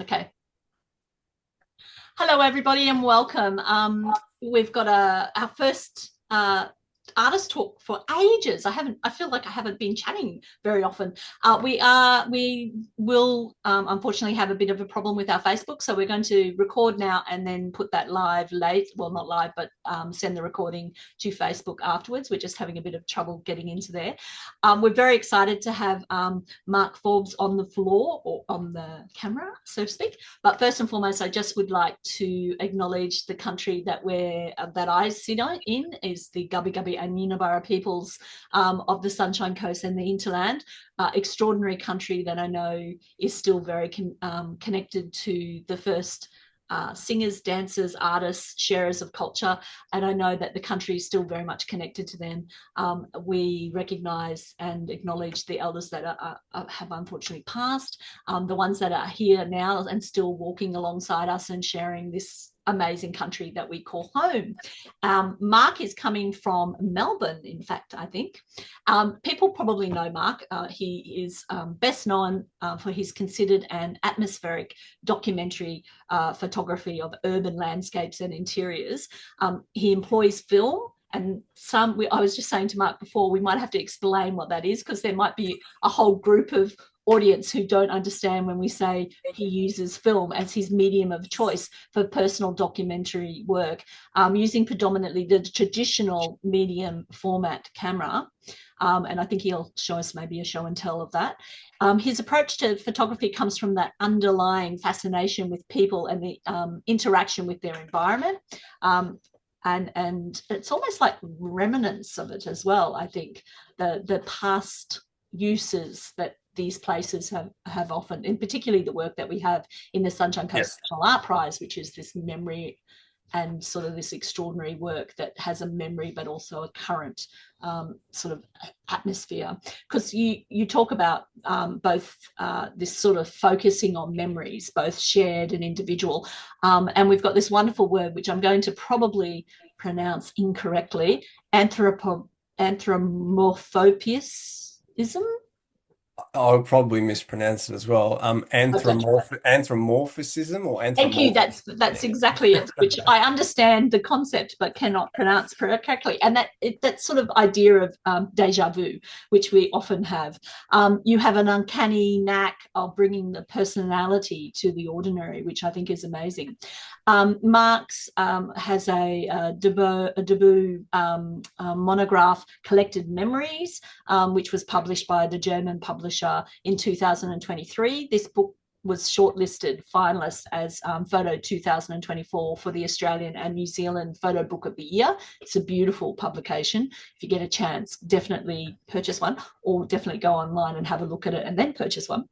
Okay. Hello, everybody, and welcome. We've got our first artist talk for ages. I feel like I haven't been chatting very often. We will unfortunately have a bit of a problem with our Facebook, so we're going to record now and then put that live late. Well, not live, but send the recording to Facebook afterwards. We're just having a bit of trouble getting into there. We're very excited to have Mark Forbes on the floor or on the camera, so to speak. But first and foremost, I just would like to acknowledge the country that I sit in is the Gubbi Gubbi and Yinabara peoples of the Sunshine Coast and the hinterland. Extraordinary country that I know is still very connected to the first singers, dancers, artists, sharers of culture, and I know that the country is still very much connected to them. We recognise and acknowledge the elders that have unfortunately passed, the ones that are here now and still walking alongside us and sharing this amazing country that we call home. Mark is coming from Melbourne, in fact, I think. People probably know Mark. He is best known for his considered and atmospheric documentary photography of urban landscapes and interiors. He employs film, and I was just saying to Mark before, we might have to explain what that is, because there might be a whole group of audience who don't understand when we say he uses film as his medium of choice for personal documentary work, using predominantly the traditional medium format camera. And I think he'll show us maybe a show and tell of that. His approach to photography comes from that underlying fascination with people and the interaction with their environment. And it's almost like remnants of it as well. I think the past uses that these places have often, and particularly the work that we have in the Sunshine Coast National Art Prize, which is this memory and sort of this extraordinary work that has a memory but also a current sort of atmosphere. Because you talk about both this sort of focusing on memories, both shared and individual. And we've got this wonderful word, which I'm going to probably pronounce incorrectly, anthropomorphism. I'll probably mispronounce it as well. Okay. Anthropomorphism or Thank you. anthropomorph. That's exactly it. Which I understand the concept, but cannot pronounce correctly. And that sort of idea of deja vu, which we often have. You have an uncanny knack of bringing the personality to the ordinary, which I think is amazing. Marx has a debut monograph, Collected Memories, which was published by the German publisher in 2023. This book was shortlisted finalist as Photo 2024 for the Australian and New Zealand Photo Book of the Year. It's a beautiful publication. If you get a chance, definitely purchase one, or definitely go online and have a look at it and then purchase one.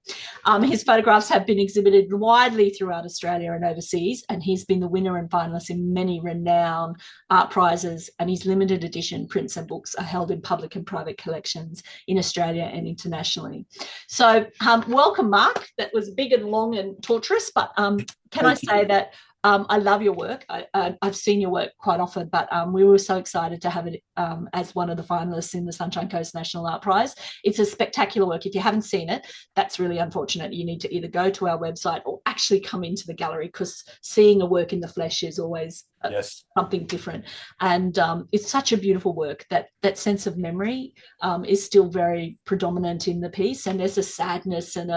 His photographs have been exhibited widely throughout Australia and overseas, and he's been the winner and finalist in many renowned art prizes, and his limited edition prints and books are held in public and private collections in Australia and internationally. So welcome, Mark. That was big and long and torturous, but can I say that I love your work. I've seen your work quite often, but we were so excited to have it as one of the finalists in the Sunshine Coast National Art Prize. It's a spectacular work. If you haven't seen it, that's really unfortunate. You need to either go to our website or actually come into the gallery, because seeing a work in the flesh is always something different. And it's such a beautiful work. That sense of memory is still very predominant in the piece, and there's a sadness and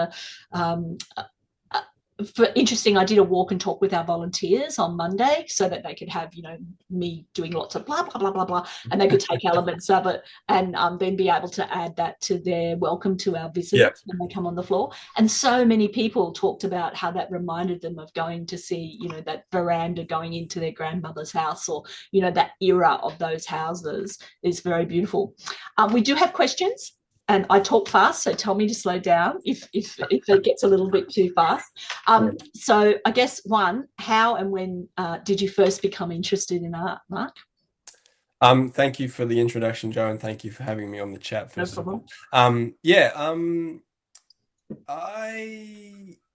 interesting. I did a walk and talk with our volunteers on Monday so that they could have, me doing lots of blah, blah, blah, blah, blah, and they could take elements of it and then be able to add that to their welcome to our visitors when they come on the floor. And so many people talked about how that reminded them of going to see, that veranda going into their grandmother's house, or, that era of those houses is very beautiful. We do have questions. And I talk fast, so tell me to slow down if it gets a little bit too fast. So I guess one, how and when did you first become interested in art, Mark? Thank you for the introduction, Joe, and thank you for having me on the chat, No first of problem. all.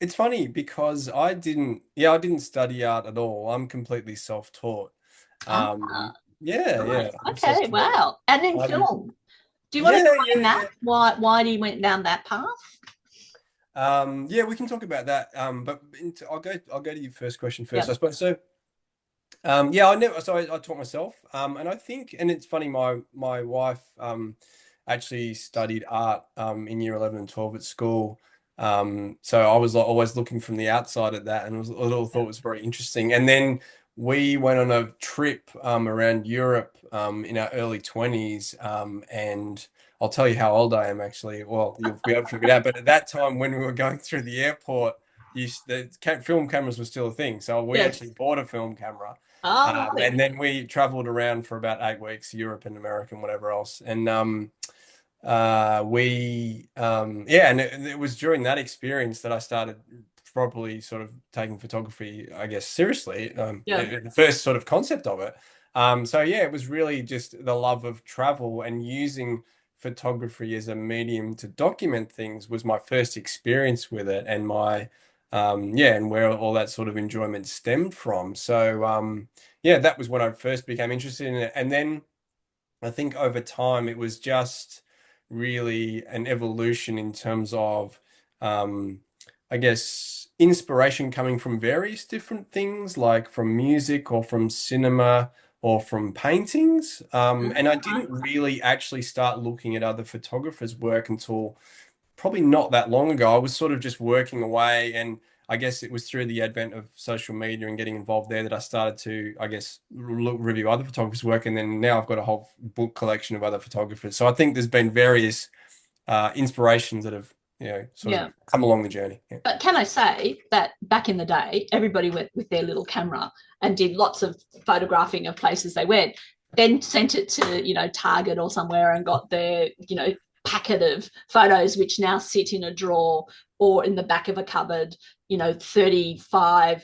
It's funny because I didn't study art at all. I'm completely self-taught. Ah, Yeah, I'm okay, self-taught. wow. And in Um, film, do you want to yeah, explain yeah, that? Why do you went down that path? Yeah, we can talk about that. But I'll go to your first question first, Yeah. I suppose. So, yeah, I taught myself. And I think, and it's funny, my wife actually studied art in year 11 and 12 at school. So I was like, always looking from the outside at that, and was a little thought Yeah. it was very interesting. And then we went on a trip around Europe in our early 20s, and I'll tell you how old I am actually. Well, you'll be able to figure it out. But at that time, when we were going through the airport, film cameras were still a thing. So we Yes. actually bought a film camera. Oh, lovely. And then we traveled around for about 8 weeks, Europe and America and whatever else. And yeah, and it was during that experience that I started properly sort of taking photography, I guess, seriously. Yeah. The first sort of concept of it. So yeah, it was really just the love of travel and using photography as a medium to document things was my first experience with it, and my yeah, and where all that sort of enjoyment stemmed from. So yeah, that was when I first became interested in it, and then I think over time it was just really an evolution in terms of, um, I guess, inspiration coming from various different things, like from music or from cinema or from paintings. And I Ah, didn't really actually start looking at other photographers' work until probably not that long ago. I was sort of just working away, and I guess it was through the advent of social media and getting involved there that I started to, I guess, review other photographers' work, and then now I've got a whole book collection of other photographers. So I think there's been various inspirations that have, sort of yeah. come along the journey. Yeah. But can I say that back in the day, everybody went with their little camera and did lots of photographing of places they went, then sent it to, Target or somewhere and got their, packet of photos, which now sit in a drawer or in the back of a cupboard, 35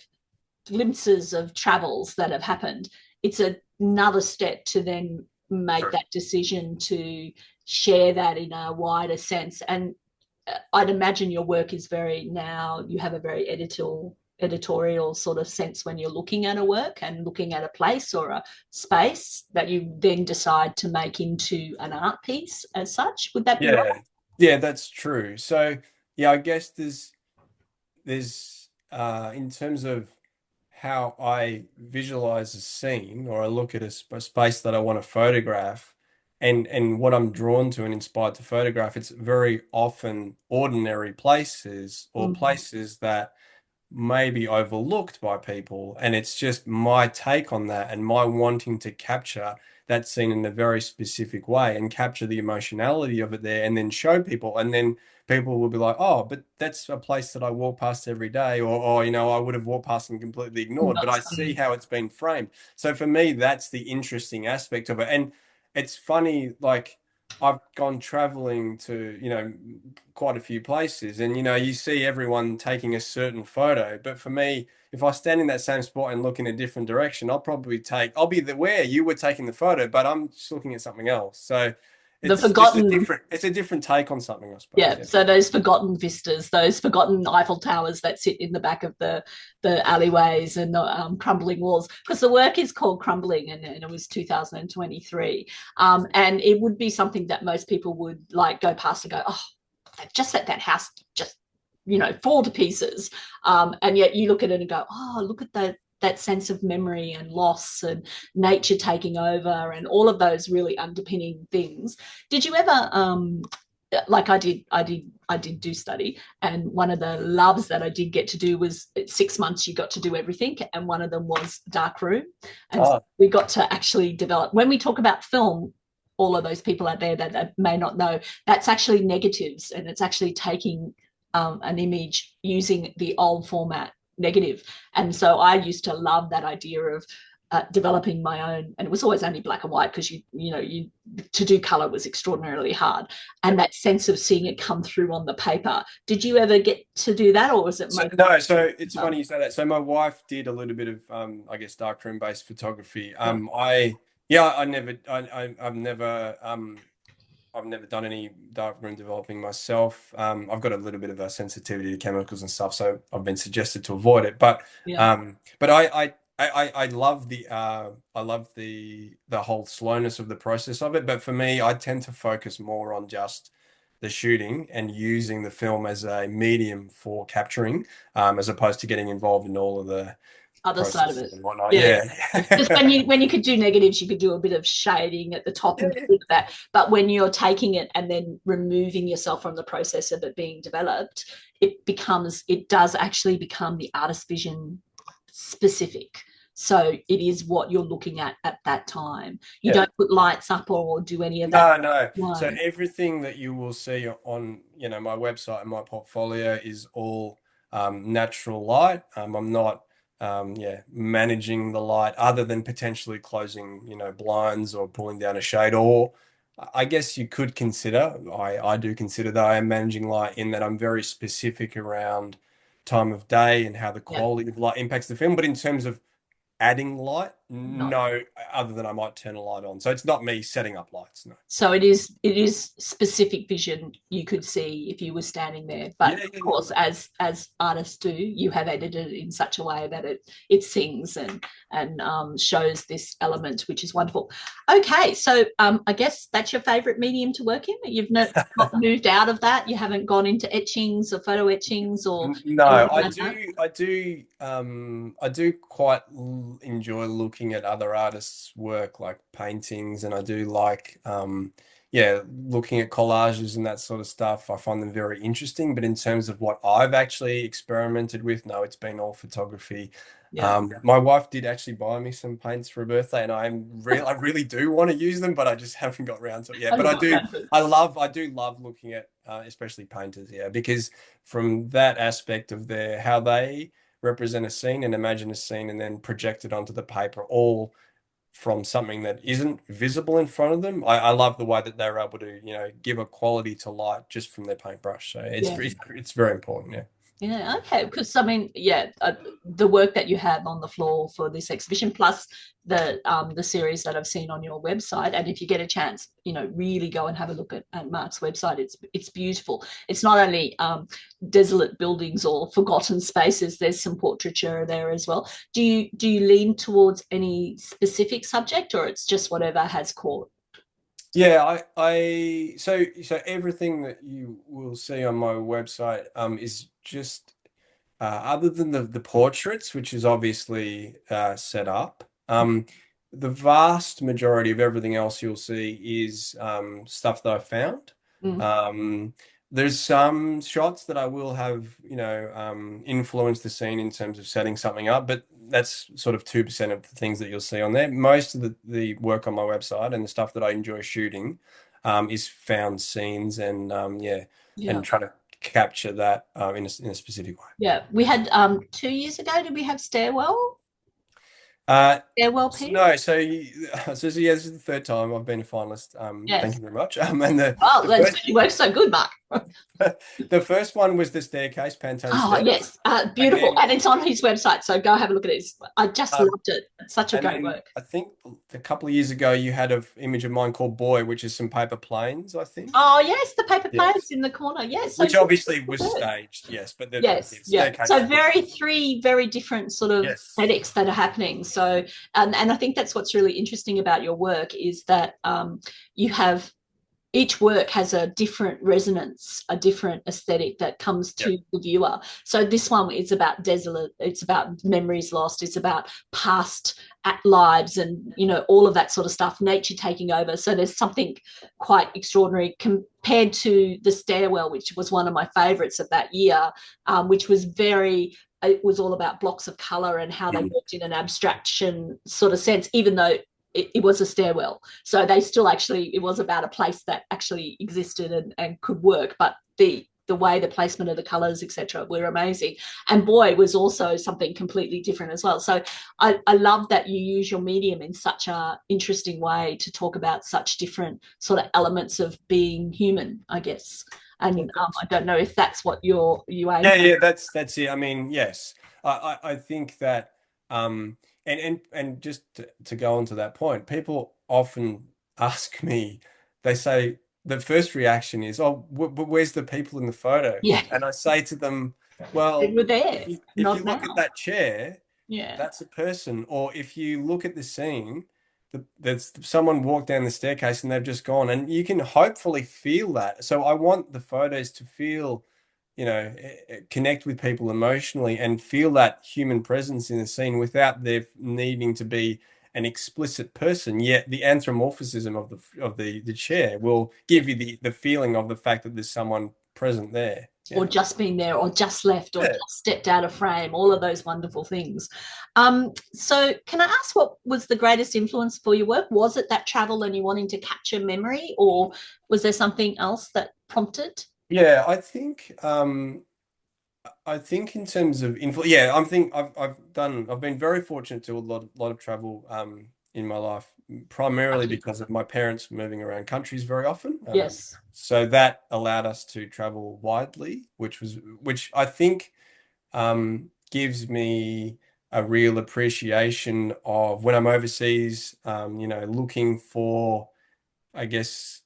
glimpses of travels that have happened. It's another step to then make True. that decision to share that in a wider sense. And I'd imagine your work is very now you have a very editorial sort of sense when you're looking at a work and looking at a place or a space that you then decide to make into an art piece as such. Would that be right? Yeah, yeah, that's true. So yeah, I guess there's in terms of how I visualize a scene, or I look at a space that I want to photograph, and what I'm drawn to and inspired to photograph, it's very often ordinary places or Mm, places that may be overlooked by people. And it's just my take on that and my wanting to capture that scene in a very specific way and capture the emotionality of it there and then show people. And then people will be like, oh, but that's a place that I walk past every day. Or I would have walked past and completely ignored, but not I see something. how it's been framed. So for me, that's the interesting aspect of it. And it's funny, like, I've gone traveling to, quite a few places, and you see everyone taking a certain photo. But for me, if I stand in that same spot and look in a different direction, I'll be the where you were taking the photo, but I'm just looking at something else. So The it's just forgotten it's a different take on something, I suppose. Yeah, Yeah. so those forgotten vistas, those forgotten Eiffel Towers that sit in the back of the alleyways and the crumbling walls, because the work is called Crumbling, and it was 2023, and it would be something that most people would like go past and go, oh, they've just let that house just fall to pieces, and yet you look at it and go, oh, look at that sense of memory and loss and nature taking over and all of those really underpinning things. Did you ever like I did do study, and one of the loves that I did get to do was 6 months you got to do everything, and one of them was dark room, and Oh, we got to actually develop. When we talk about film, all of those people out there that may not know, that's actually negatives, and it's actually taking an image using the old format negative. And so I used to love that idea of developing my own, and it was always only black and white because you to do color was extraordinarily hard, yeah. and that sense of seeing it come through on the paper. Did you ever get to do that, or was it So most no, so it's funny you say that. So my wife did a little bit of I guess darkroom based photography. yeah, I yeah, I've never done any darkroom developing myself. I've got a little bit of a sensitivity to chemicals and stuff, so I've been suggested to avoid it. yeah, But I love the whole slowness of the process of it. But for me, I tend to focus more on just the shooting and using the film as a medium for capturing, as opposed to getting involved in all of the Other side of processes it. and whatnot. Yeah. Yeah. Because when you could do negatives, you could do a bit of shading at the top Yeah, and things like that. But when you're taking it and then removing yourself from the process of it being developed, it does actually become the artist vision specific. So it is what you're looking at that time. You yeah. don't put lights up or do any of that. No, no. So No. everything that you will see on, my website and my portfolio is all natural light. I'm not, managing the light other than potentially closing, blinds or pulling down a shade. Or I guess you could consider, I do consider that I am managing light in that I'm very specific around time of day and how the Yeah. quality of light impacts the film. But in terms of adding light, Not. no, other than I might turn a light on. So it's not me setting up lights, no. So it is specific vision you could see if you were standing there. But Yeah, of yeah, yeah. course, as artists do, you have edited it in such a way that it sings and shows this element, which is wonderful. Okay, so I guess that's your favorite medium to work in. You've not moved out of that. You haven't gone into etchings or photo etchings or No, anything like that. I do quite enjoy looking at other artists' work, like paintings, and I do like, yeah, looking at collages and that sort of stuff. I find them very interesting. But in terms of what I've actually experimented with, no, it's been all photography. Yeah. My wife did actually buy me some paints for a birthday, and I really do want to use them, but I just haven't got around to it yet. But Haven't got around to it. I do love looking at, especially painters, yeah, because from that aspect of how they represent a scene and imagine a scene and then project it onto the paper, all from something that isn't visible in front of them. I love the way that they're able to, give a quality to light just from their paintbrush. So Yeah. it's very important. Yeah. Yeah, okay. Because I mean, yeah, the work that you have on the floor for this exhibition, plus the series that I've seen on your website, and if you get a chance, really go and have a look at Mark's website. It's beautiful. It's not only desolate buildings or forgotten spaces. There's some portraiture there as well. Do you lean towards any specific subject, or it's just whatever has caught? Yeah, so everything that you will see on my website is just other than the portraits, which is obviously set up. The vast majority of everything else you'll see is stuff that I've found. Mm, Um, there's some shots that I will have, influence the scene in terms of setting something up, but that's sort of 2% of the things that you'll see on there. Most of the work on my website and the stuff that I enjoy shooting is found scenes and yeah, and yeah. trying to capture that in a specific way. Yeah, we had 2 years ago. Did we have Uh, stairwell piece? no, so yeah, this is the third time I've been a finalist. Thank Yes. you very much. And Oh, the that's first good. You work so good, Mark. the first one was the staircase, Pantone Oh, stairs, yes. and Beautiful. then And it's on his website. So go have a look at it. I just um, loved it. It's such a and great then work. I think a couple of years ago you had an image of mine called Boy, which is some paper planes, I think. Oh, yes. The paper planes Yes, in the corner. Yes. So which obviously was superb. staged. Yes, but the Yes, yeah. staircase So was three very different sort of yes. aesthetics that are happening. So, and I think that's what's really interesting about your work is that you have each work has a different resonance, a different aesthetic that comes Yep. to the viewer. So this one is about desolate, it's about memories lost, it's about past lives and all of that sort of stuff, nature taking over. So there's something quite extraordinary compared to the stairwell, which was one of my favorites of that year, which was it was all about blocks of color and how they Mhm. worked in an abstraction sort of sense, even though it was a stairwell. So they still actually, it was about a place that actually existed and could work. But the way the placement of the colors, etc., were amazing. And Boy was also something completely different as well. So I love that you use your medium in such a interesting way to talk about such different sort of elements of being human, I guess. Yeah, And thanks. I don't know if that's what you aim Yeah, for. yeah, that's it. I mean, yes, I think that, and just to go on to that point, people often ask me, they say the first reaction is, "Oh, but where's the people in the photo?" Yeah, And I say to them, they "Well, were there, if you not look at now. that chair, Yeah, that's a person, or if you look at the scene, there's someone walked down the staircase and they've just gone, and you can hopefully feel that. So I want the photos to feel, connect with people emotionally and feel that human presence in the scene without there needing to be an explicit person. Yet the anthropomorphism of the chair will give you the feeling of the fact that there's someone present there. Or Yeah. just been there, or just left, or Yeah. just stepped out of frame, all of those wonderful things. So, can I ask what was the greatest influence for your work? Was it that travel and you wanting to capture memory, or was there something else that prompted? Yeah, I think in terms of influence, yeah, I've been very fortunate to do a lot of travel in my life, primarily Lucky. because of my parents moving around countries very often. Yes. So that allowed us to travel widely, which I think gives me a real appreciation of when I'm overseas, looking for, I guess,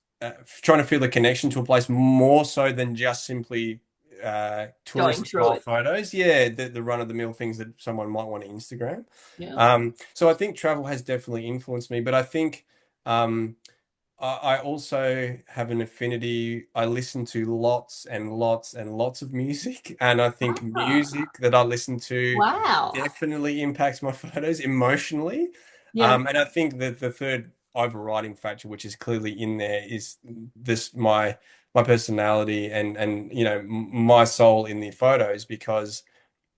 trying to feel a connection to a place more so than just simply Going tourist through style it. photos. Yeah, the run of the mill things that someone might want to Instagram. Yeah. So I think travel has definitely influenced me, but I think um, I also have an affinity. I listen to lots and lots and lots of music, and I think Ah, music that I listen to wow. definitely impacts my photos emotionally. Yeah. And I think that the third overriding factor, which is clearly in there, is this my personality and my soul in the photos, because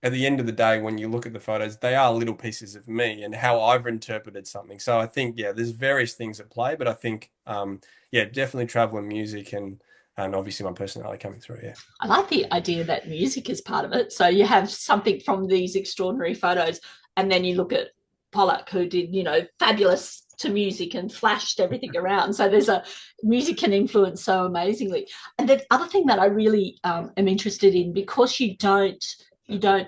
at the end of the day, when you look at the photos, they are little pieces of me and how I've interpreted something. So I think, yeah, there's various things at play, but I think, yeah, definitely travel and music and obviously my personality coming through. Yeah. I like the idea that music is part of it. So you have something from these extraordinary photos, and then you look at Pollock, who did, fabulous to music and flashed everything around. So there's a music can influence so amazingly. And the other thing that I really am interested in, because you don't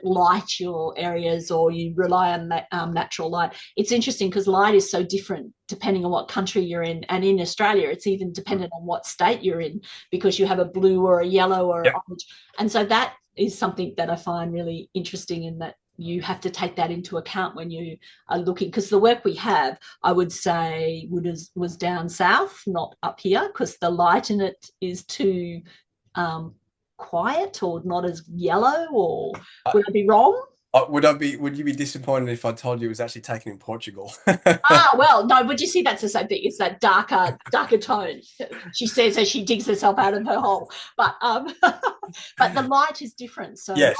light your areas, or you rely on that natural light. It's interesting because light is so different depending on what country you're in, and in Australia, it's even Mm. dependent on what state you're in, because you have a blue or a yellow or an Yep. orange. And so that is something that I find really interesting, in that you have to take that into account when you are looking, because the work we have, I would say, was down south, not up here, because the light in it is too um, quiet, or not as yellow, or Uh, would I be wrong? would you be disappointed if I told you it was actually taken in Portugal? Ah, well, no, but you see, that's the same thing. It's that darker tone. She says as she digs herself out of her hole. But but the light is different. So Yes.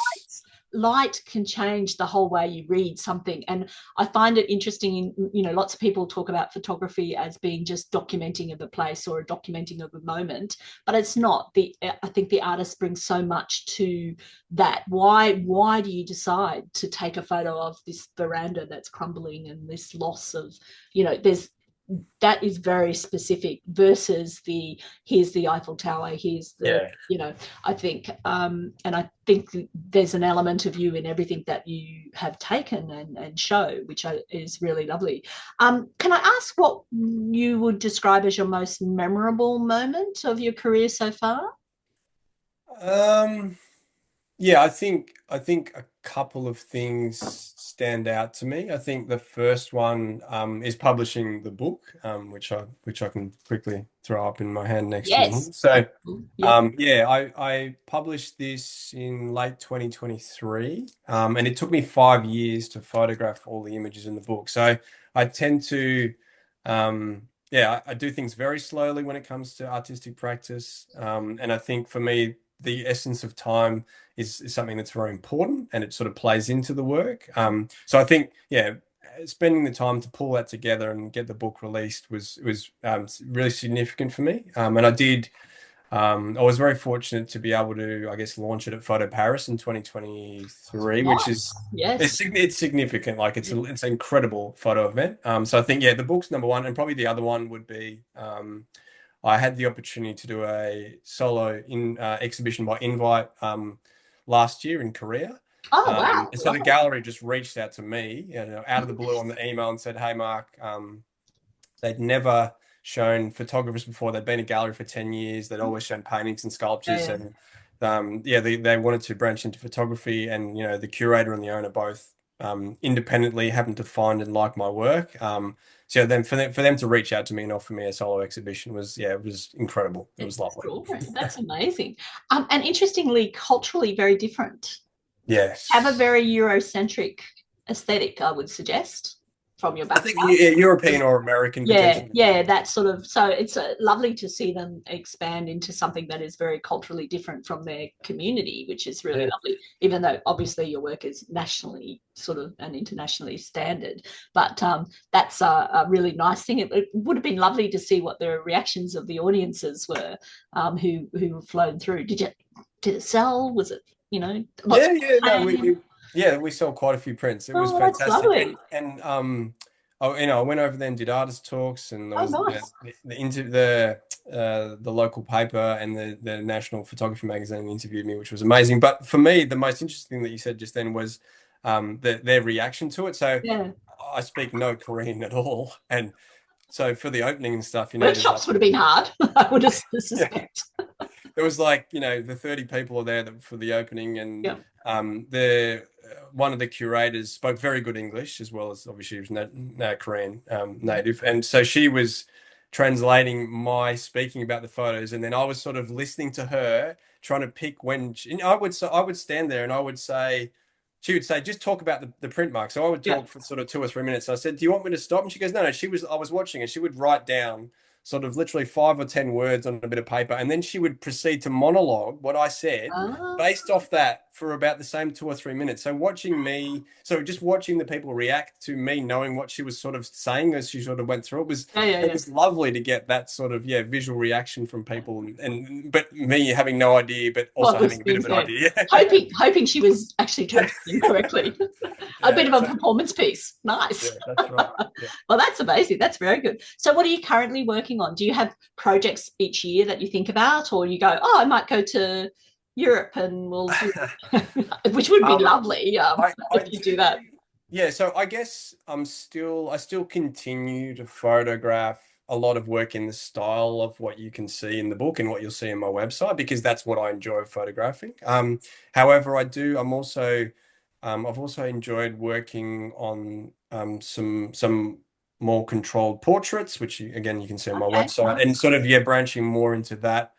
light can change the whole way you read something. And I find it interesting in, lots of people talk about photography as being just documenting of a place or a documenting of a moment, but it's not. I think the artist brings so much to that. Why do you decide to take a photo of this veranda that's crumbling, and this loss of, there's that is very specific, versus the here's the Eiffel Tower, here's the, Yeah. I think, and I think there's an element of you in everything that you have taken and show, which is really lovely. Can I ask what you would describe as your most memorable moment of your career so far? Um, Yeah, I think a couple of things stand out to me. I think the first one is publishing the book, which I can quickly throw up in my hand next to me Yes. here. So Yep. yeah, I published this in late 2023, and it took me 5 years to photograph all the images in the book. So I tend to yeah, I do things very slowly when it comes to artistic practice, and I think for me the essence of time is something that's very important, and it sort of plays into the work. So I think, yeah, spending the time to pull that together and get the book released was really significant for me. And I was very fortunate to be able to, I guess, launch it at Photo Paris in 2023, which is Nice. Yes. it's significant. Like it's an incredible photo event. So I think, yeah, the book's number one, and probably the other one would be I had the opportunity to do a solo exhibition by invite last year in Korea. Oh, wow. And so the Lovely. gallery just reached out to me, out of the blue on the email and said, "Hey, Mark, they'd never shown photographers before. They'd been a gallery for 10 years. They'd always shown paintings and Yeah, sculptures, yeah. and yeah, they wanted to branch into photography, and the curator and the owner both." independently happened to find and like my work. So then for them to reach out to me and offer me a solo exhibition was, yeah, it was incredible. It was lovely. Extraordinary. That's amazing. And interestingly, culturally very different. Have a Yes. very Eurocentric aesthetic, I would suggest, from your I think, background. yeah, European or American Yeah, potentially. yeah, that sort of. So it's lovely to see them expand into something that is very culturally different from their community, which is really Yeah. lovely. Even though obviously your work is nationally sort of and internationally standard, but that's a really nice thing. It would have been lovely to see what the reactions of the audiences were, who flown through. Did it sell? Was it lots Yeah, of yeah, no, fame? yeah, we sold quite a few prints. It was Oh, that's fantastic, lovely. I went over there and did artist talks, and there Oh, was nice. the local paper and the National Photography magazine interviewed me, which was amazing. But for me, the most interesting thing that you said just then was their reaction to it. So Yeah. I speak no Korean at all, and so for the opening and stuff, there's like Workshops would have been hard, I would yeah, suspect. there was like the 30 people are there for the opening, and Yeah. the one of the curators spoke very good English, as well as obviously she was Korean native, and so she was translating my speaking about the photos, and then I was sort of listening to her trying to pick when I would stand there and I would say. She would say, just talk about the print mark. So I would Yeah. talk for sort of 2 or 3 minutes. I said, do you want me to stop? And she goes, no, no. I was watching, and she would write down sort of literally 5 or 10 words on a bit of paper, and then she would proceed to monologue what I said Ah, based off that for about the same 2 or 3 minutes. So just watching the people react to me knowing what she was sort of saying as she sort of went through it was yeah, yeah, it yeah. was lovely to get that sort of visual reaction from people, and but me having no idea, but also What was having a bit being of an said? idea. Hoping she was actually Yeah, translating correctly. A yeah, bit of a performance piece. yeah, Nice. that's right. Yeah. Well, that's amazing. That's very good. So, what are you currently working on? Do you have projects each year that you think about, or you go, "Oh, I might go to Europe and we'll do," which would be Um, lovely I if you do. do that. Yeah, so I guess I still continue to photograph a lot of work in the style of what you can see in the book and what you'll see in my website, because that's what I enjoy photographing. However, I've also enjoyed working on some more controlled portraits, which again you can see on my Okay, website, nice. and sort of branching more into that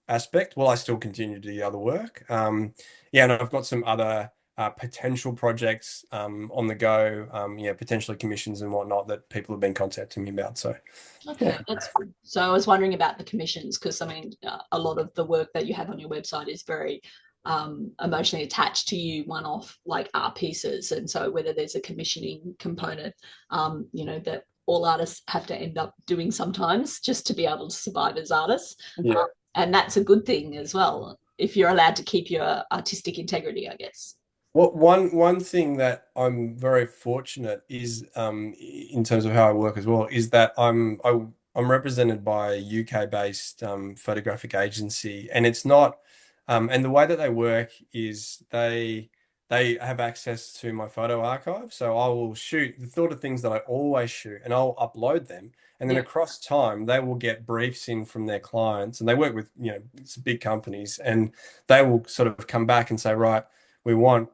aspect. While I still continue to do the other work. Yeah, and I've got some other potential projects on the go, potentially commissions and whatnot that people have been contacting me about. So, Okay, yeah, that's good. So I was wondering about the commissions because I mean, a lot of the work that you have on your website is very emotionally attached to you, one-off like art pieces, and so whether there's a commissioning component, that all artists have to end up doing sometimes just to be able to survive as artists, yeah. and that's a good thing as well if you're allowed to keep your artistic integrity, I guess. What one thing that I'm very fortunate is, in terms of how I work as well, is that I'm represented by a UK based photographic agency, and it's not and the way that they work is they have access to my photo archive, so I will shoot the sort of things that I always shoot, and I'll upload them, and then Yeah. across time they will get briefs in from their clients, and they work with it's big companies, and they will sort of come back and say, right, we want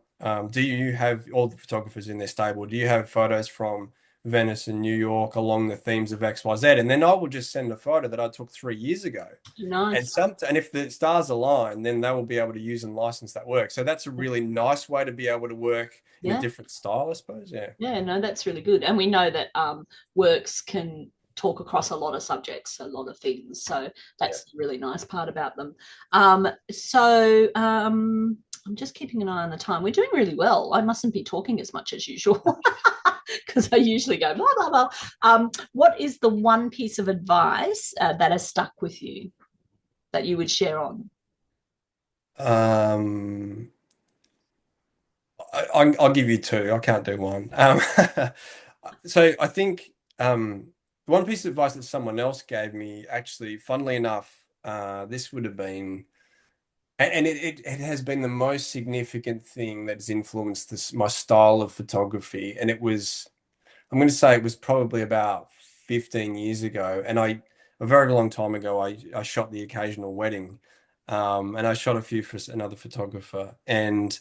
do you have all the photographers in their stable? Do you have photos from Venice and New York along the themes of XYZ? And then I will just send a photo that I took 3 years ago. Nice. And if the stars align, then they will be able to use and license that work. So that's a really nice way to be able to work in a Yeah. different style, I suppose. Yeah. Yeah, no, that's really good. And we know that works can talk across a lot of subjects, a lot of things. So Yeah. that's the really nice part about them. So I'm just keeping an eye on the time. We're doing really well. I mustn't be talking as much as usual because I usually go blah, blah, blah. What is the one piece of advice that has stuck with you that you would share on? Um, I'll give you two. I can't do one. So I think one piece of advice that someone else gave me, actually, funnily enough, this would have been, and it has been the most significant thing that has influenced my style of photography. And I'm going to say it was probably about 15 years ago. And a very long time ago, I shot the occasional wedding. And I shot a few for another photographer. And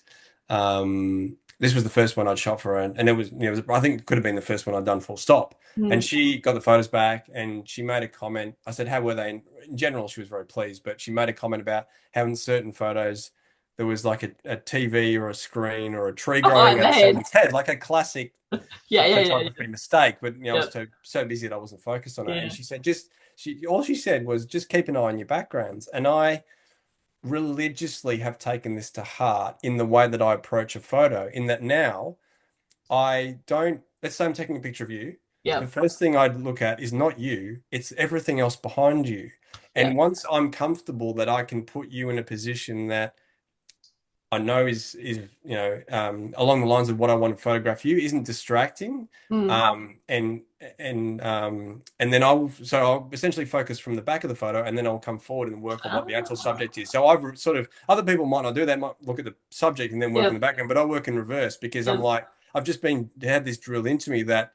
this was the first one I'd shot for her, and it was, I think it could have been the first one I'd done full stop. And Mm. she got the photos back, and she made a comment. I said, "How were they?" In general, she was very pleased, but she made a comment about how in certain photos there was like a TV or a screen or a tree Oh growing out of man. someone's head, like a classic Yeah, yeah, yeah, photography mistake. But I yeah, was so busy that I wasn't focused on it. And yeah, she said, just all she said was just keep an eye on your backgrounds. And I religiously have taken this to heart in the way that I approach a photo, in that now I don't, let's say I'm taking a picture of you. yeah, The first thing I'd look at is not you, it's everything else behind you. yeah, And once I'm comfortable that I can put you in a position that I know is along the lines of what I want to photograph you, isn't distracting, mm. and and then I'll essentially focus from the back of the photo, and then I'll come forward and work on what the actual Ah, subject is. So I've sort of, other people might not do that, might look at the subject and then work yeah, on the background, but I work in reverse because I'm yeah. like, I've just been had this drilled into me that,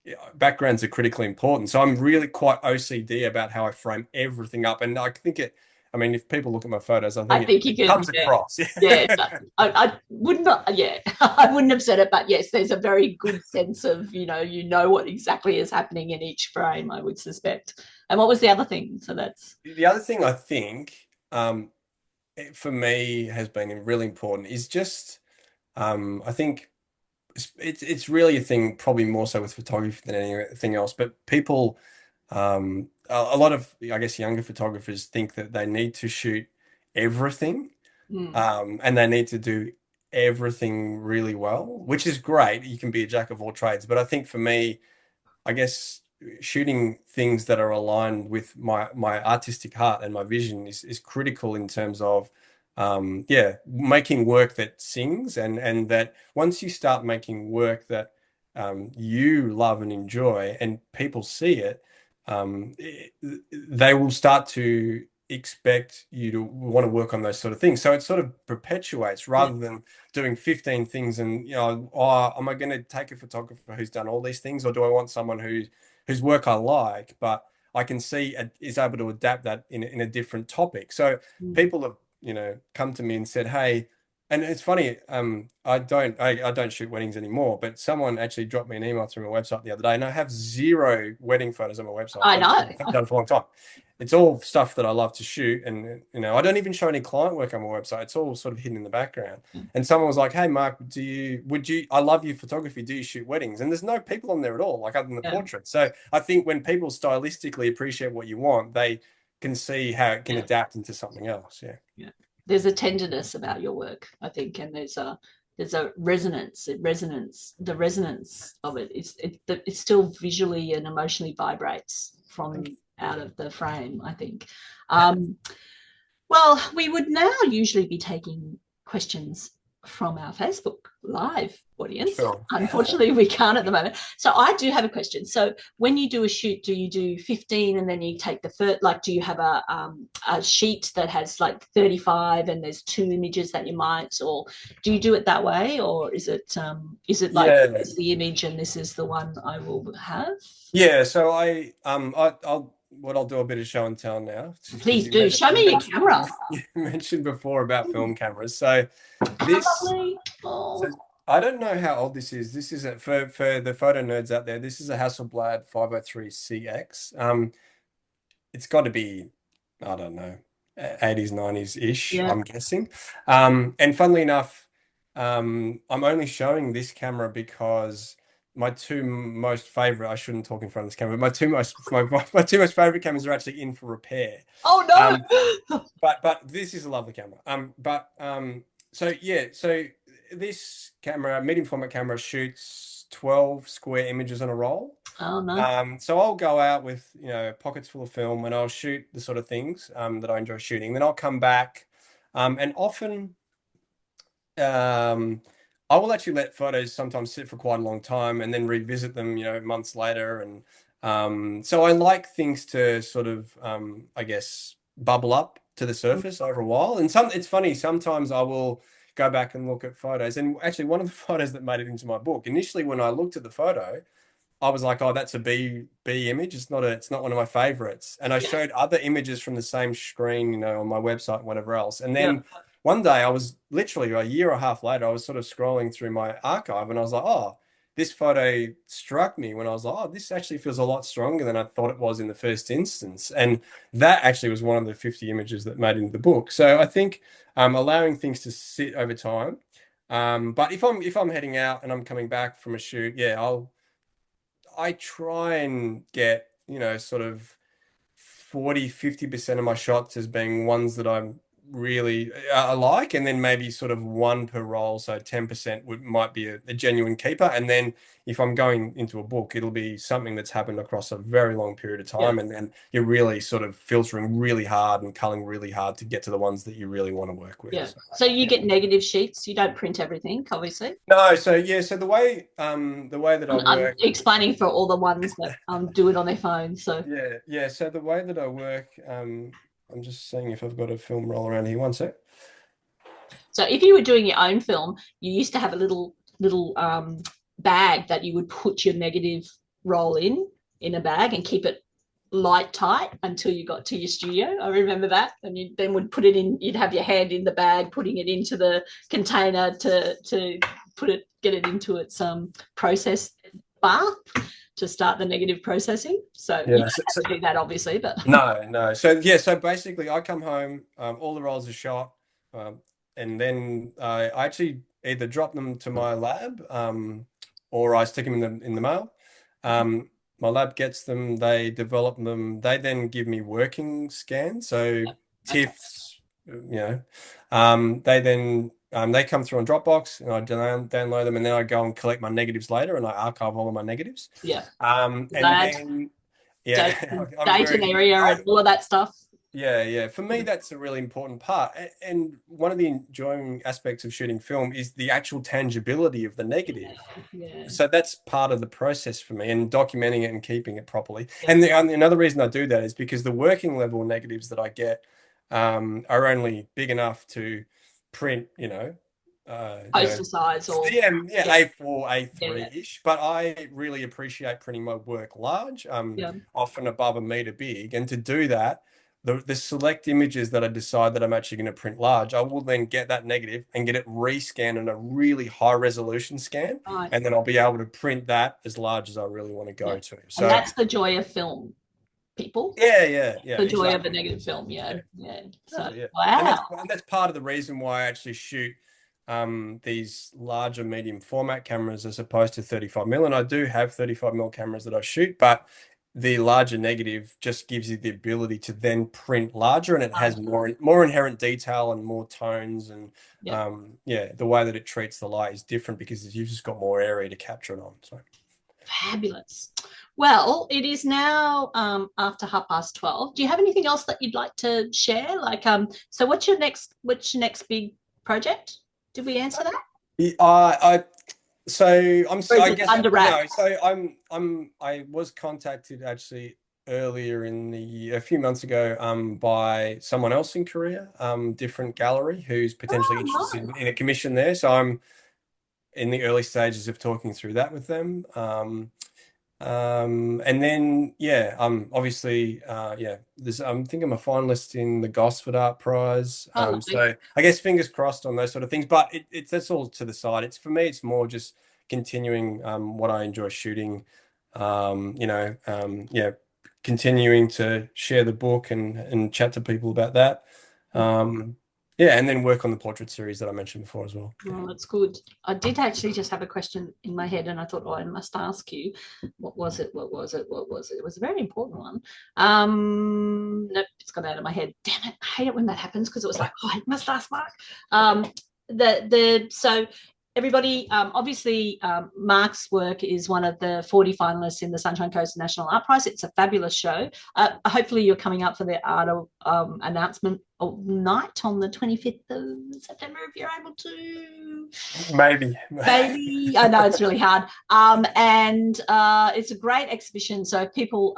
yeah, backgrounds are critically important. So I'm really quite OCD about how I frame everything up. And I think I mean, if people look at my photos, I I think think you it can, comes yeah, across. yeah. Yeah. I would not, yeah, I wouldn't have said it, but yes, there's a very good sense of, you know what exactly is happening in each frame, I would suspect. And what was the other thing? So that's, The other thing I think, for me has been really important is just, I think it's really a thing, probably more so with photography than anything else. But people, a lot of, I guess, younger photographers think that they need to shoot everything, mm, and they need to do everything really well, which is great. You can be a jack of all trades, but I think for me, I guess shooting things that are aligned with my artistic heart and my vision is critical in terms of, yeah, making work that sings, and that once you start making work that, you love and enjoy and people see it, they will start to expect you to want to work on those sort of things. So it sort of perpetuates, yeah, rather than doing 15 things and, oh, am I going to take a photographer who's done all these things, or do I want someone whose work I like, but I can see is able to adapt that in a different topic. So mm, people have, come to me and said, hey, and it's funny, I don't shoot weddings anymore, but someone actually dropped me an email through my website the other day, and I have zero wedding photos on my website. I I haven't know. done it for a long time. It's all stuff that I love to shoot, and I don't even show any client work on my website. It's all sort of hidden in the background. And someone was like, "Hey, Mark, I love your photography. Do you shoot weddings?" And there's no people on there at all, like other than the Yeah, portrait. So I think when people stylistically appreciate what you want, they can see how it can yeah, adapt into something else. Yeah. yeah. There's a tenderness about your work, I think, and there's a resonance. The resonance of it still visually and emotionally vibrates Thank from you. out of the frame, I think. Um, well, we would now usually be taking questions from our Facebook Live audience. Sure. Unfortunately, we can't at the moment. So I do have a question. So when you do a shoot, do you do 15 and then you take the first, like, do you have a sheet that has like 35 and there's two images that you might, or do you do it that way? Or is it like, Yeah. this is the image and this is the one I will have? Yeah. So I'll what I'll do a bit of show and tell now, because Please do. Show me your camera. you mentioned before about film cameras. So How this lovely. So Oh, I don't know how old this is. This is for the photo nerds out there. This is a Hasselblad 503CX. It's got to be, I don't know, 80s, 90s ish, yeah. I'm guessing. And funnily enough, I'm only showing this camera because my two most favorite, I shouldn't talk in front of this camera, but my two most favorite cameras are actually in for repair. Oh Um, no. but this is a lovely camera. So yeah, so this camera, medium format camera, shoots 12 square images on a roll. Oh no. So I'll go out with, pockets full of film, and I'll shoot the sort of things, that I enjoy shooting. Then I'll come back, and often, um, I will actually let photos sometimes sit for quite a long time and then revisit them, months later. And, so I like things to sort of, I guess, bubble up to the surface over a while. And it's funny, sometimes I will go back and look at photos. And actually, one of the photos that made it into my book, initially when I looked at the photo, I was like, oh, that's a B image. It's not one of my favorites. And I Yeah. showed other images from the same screen, on my website and whatever else. And Yeah. then one day I was literally a year and a half later, I was sort of scrolling through my archive and I was like, oh, this photo struck me when I was like, oh, this actually feels a lot stronger than I thought it was in the first instance. And that actually was one of the 50 images that made into the book. So I think allowing things to sit over time. But if I'm heading out and I'm coming back from a shoot, yeah, I try and get, sort of 40-50% of my shots as being ones that I'm really like, and then maybe sort of one per role. So 10% might be a genuine keeper. And then if I'm going into a book, it'll be something that's happened across a very long period of Yeah. time. And then you're really sort of filtering really hard and culling really hard to get to the ones that you really want to work with. Yeah. So, So you yeah. get negative sheets. You don't print everything, obviously. No, so yeah, so the way that I I'm work. explaining for all the ones that do it on their phone. So, Yeah, yeah. So the way that I work, I'm just seeing if I've got a film roll around here. One sec. so if you were doing your own film, you used to have a little bag that you would put your negative roll in a bag and keep it light tight until you got to your studio. I remember that, and you then would put it in. You'd have your hand in the bag, putting it into the container to get it into its process bath to start the negative processing. So you Yeah. don't have to do that, obviously, but No, no. So yeah, so basically, I come home, all the rolls are shot, and then I actually either drop them to my lab, or I stick them in the mail. My lab gets them, they develop them, they then give me working scans. So okay, TIFFs, they then they come through on Dropbox, and I download them, and then I go and collect my negatives later, and I archive all of my negatives. yeah, And that then. date, Yeah, I'm date and very. area and all of that stuff. Yeah, yeah. For me, that's a really important part. And one of the enjoying aspects of shooting film is the actual tangibility of the negative. Yeah, So that's part of the process for me, and documenting it and keeping it properly. yeah. And another reason I do that is because the working level negatives that I get are only big enough to print, Poster size or yeah, yeah, yeah, A4, yeah, A3-ish. But I really appreciate printing my work large, yeah. often above a meter big. And to do that, the select images that I decide that I'm actually going to print large, I will then get that negative and get it rescanned in a really high resolution scan. Right. And then I'll be able to print that as large as I really want to Yeah. go to. And So that's the joy of film, people. yeah, yeah, yeah, The joy of a exactly. negative film. Yeah. Yeah. Yeah. So, Oh, yeah. And wow. that's part of the reason why I actually shoot these larger medium format cameras as opposed to 35 mil. And I do have 35 mil cameras that I shoot, but the larger negative just gives you the ability to then print larger, and it has more inherent detail and more tones, and Yeah. yeah, the way that it treats the light is different because you've just got more area to capture it on. So Fabulous. Well, it is now after 12:30. Do you have anything else that you'd like to share? So what's your next big project? Did we answer that? yeah, so Or is I it guess under no. wraps? So I was contacted actually earlier in the year, a few months ago, by someone else in Korea, different gallery who's potentially Oh, interested nice. in a commission there. So I'm in the early stages of talking through that with them. And then yeah, obviously yeah, there's I think I'm a finalist in the Gosford Art Prize. Oh, lovely. So I guess fingers crossed on those sort of things. But it's that's all to the side. It's for me, it's more just continuing what I enjoy shooting. Yeah, continuing to share the book and chat to people about that. Yeah, and then work on the portrait series that I mentioned before as well. Yeah. Oh, that's good. I did actually just have a question in my head, and I thought, oh, I must ask you. What was it? What was it? What was it? It was a very important one. Nope, it's gone out of my head. Damn it! I hate it when that happens because it was like, oh, I must ask Mark. So everybody, obviously, Mark's work is one of the 40 finalists in the Sunshine Coast National Art Prize. It's a fabulous show. Hopefully, you're coming up for the art announcement night on the 25th of September if you're able to. Maybe. Maybe I know it's really hard. And it's a great exhibition. So if people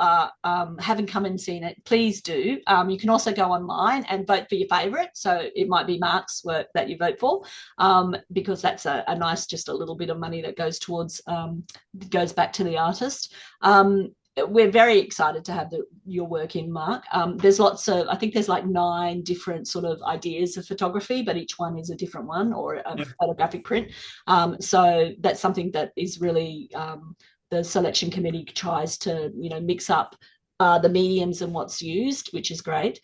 haven't come and seen it, please do. You can also go online and vote for your favourite. So it might be Mark's work that you vote for, because that's a nice, just a little bit of money that goes towards goes back to the artist. we're very excited to have your work in, Mark. There's lots of, I think there's like 9 different sort of ideas of photography, but each one is a different one or a Yeah. photographic print. So that's something that is really, the selection committee tries to, mix up the mediums and what's used, which is great.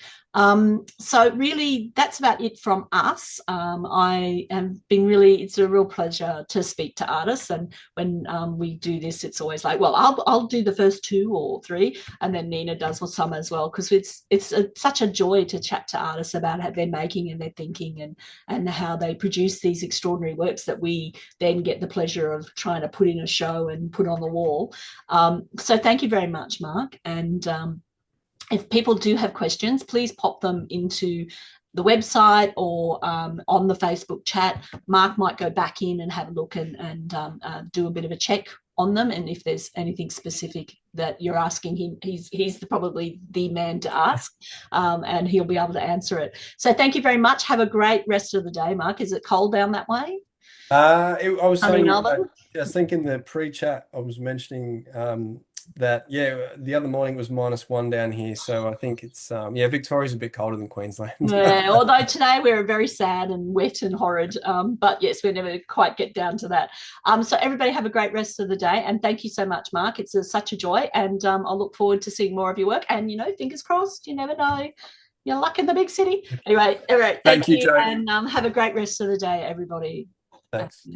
So really, that's about it from us. I have been really, it's a real pleasure to speak to artists. And when we do this, it's always like, well, I'll do the first 2 or 3, and then Nina does some as well, because it's such a joy to chat to artists about how they're making and their thinking, and how they produce these extraordinary works that we then get the pleasure of trying to put in a show and put on the wall. So thank you very much, Mark. And if people do have questions, please pop them into the website or on the Facebook chat. Mark might go back in and have a look and do a bit of a check on them. And if there's anything specific that you're asking him, he's probably the man to ask, and he'll be able to answer it. So thank you very much. Have a great rest of the day, Mark. Is it cold down that way? I was Sunny saying, Melbourne? I think in the pre-chat, I was mentioning that, yeah, the other morning was -1 down here. So I think it's, yeah, Victoria's a bit colder than Queensland. Yeah, although today we were very sad and wet and horrid. But yes, we never quite get down to that. So everybody have a great rest of the day. And thank you so much, Mark. It's such a joy. And I'll look forward to seeing more of your work. And, fingers crossed, you never know. Your luck in the big city. Anyway, all right. Thank Thank you, you. Joe. And have a great rest of the day, everybody. Thanks.